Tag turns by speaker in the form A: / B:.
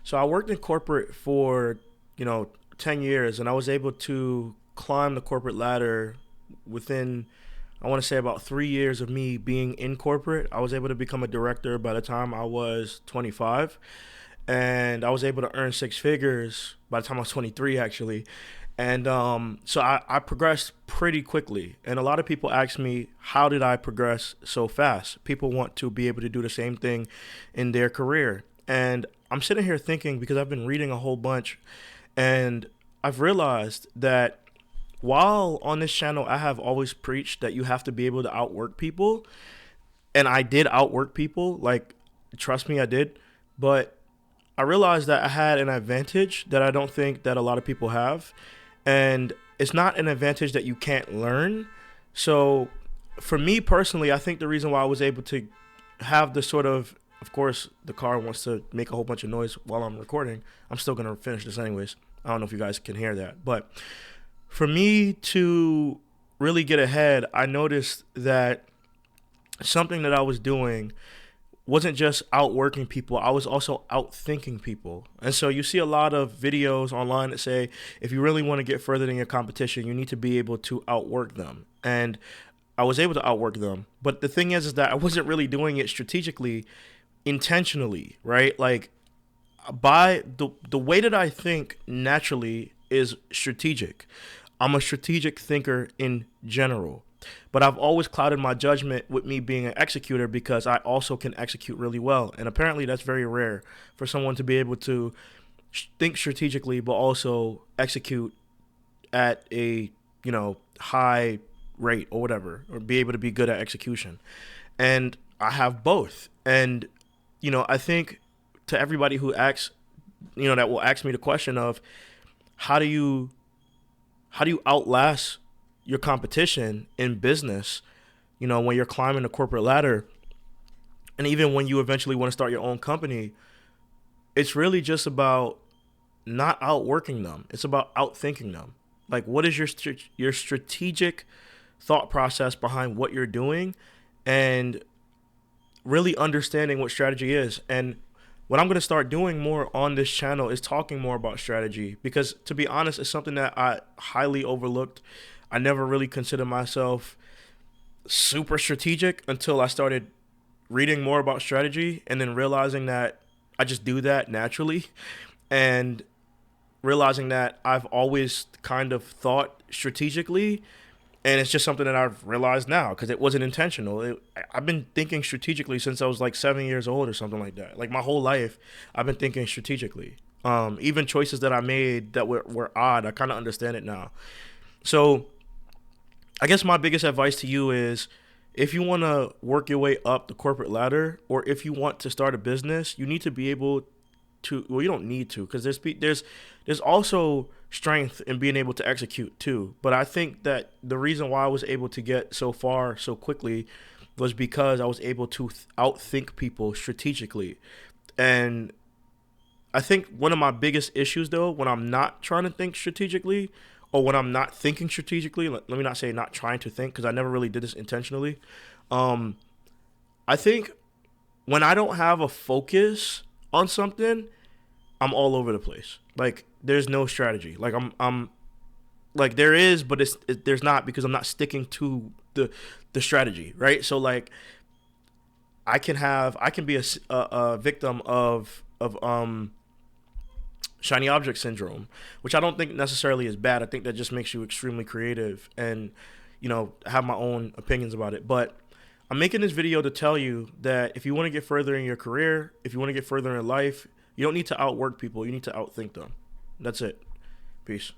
A: So I worked in corporate for, 10 years, and I was able to climb the corporate ladder within, I want to say, about 3 years of me being in corporate. I was able to become a director by the time I was 25, and I was able to earn six figures by the time I was 23, actually. And so I progressed pretty quickly. And a lot of people ask me, how did I progress so fast? People want to be able to do the same thing in their career. And I'm sitting here thinking, because I've been reading a whole bunch, and I've realized that while on this channel I have always preached that you have to be able to outwork people, and I did outwork people, like, trust me, I did. But I realized that I had an advantage that I don't think that a lot of people have. And it's not an advantage that you can't learn. So for me personally, I think the reason why I was able to have the sort of course, the car wants to make a whole bunch of noise while I'm recording. I'm still going to finish this anyways. I don't know if you guys can hear that. But for me to really get ahead, I noticed that something that I was doing wasn't just outworking people, I was also outthinking people. And so you see a lot of videos online that say, if you really want to get further than your competition, you need to be able to outwork them. And I was able to outwork them. But the thing is that I wasn't really doing it strategically, intentionally, right? Like, by the way that I think naturally is strategic. I'm a strategic thinker in general. But I've always clouded my judgment with me being an executor because I also can execute really well. And apparently that's very rare for someone to be able to think strategically but also execute at a, high rate or whatever, or be able to be good at execution. And I have both. And, I think to everybody who asks, that will ask me the question of how do you outlast your competition in business, when you're climbing the corporate ladder, and even when you eventually want to start your own company, it's really just about not outworking them. It's about outthinking them. Like, what is your strategic thought process behind what you're doing, and really understanding what strategy is. And what I'm going to start doing more on this channel is talking more about strategy, because to be honest, it's something that I highly overlooked. I never really considered myself super strategic until I started reading more about strategy, and then realizing that I just do that naturally, and realizing that I've always kind of thought strategically, and it's just something that I've realized now because it wasn't intentional. I've been thinking strategically since I was like 7 years old or something like that. Like, my whole life, I've been thinking strategically. Even choices that I made that were odd, I kind of understand it now. So I guess my biggest advice to you is, if you want to work your way up the corporate ladder, or if you want to start a business, you need to be able to, well, you don't need to, because there's also strength in being able to execute too. But I think that the reason why I was able to get so far so quickly was because I was able to outthink people strategically. And I think one of my biggest issues, though, when I'm not trying to think strategically, or when I'm not thinking strategically, let me not say not trying to think, because I never really did this intentionally. I think when I don't have a focus on something, I'm all over the place. Like, there's no strategy. Like, I'm like, there is, but there's not, because I'm not sticking to the strategy, right? So, like, I can be a victim of shiny object syndrome, which I don't think necessarily is bad. I think that just makes you extremely creative and, have my own opinions about it. But I'm making this video to tell you that if you want to get further in your career, if you want to get further in life, you don't need to outwork people. You need to outthink them. That's it. Peace.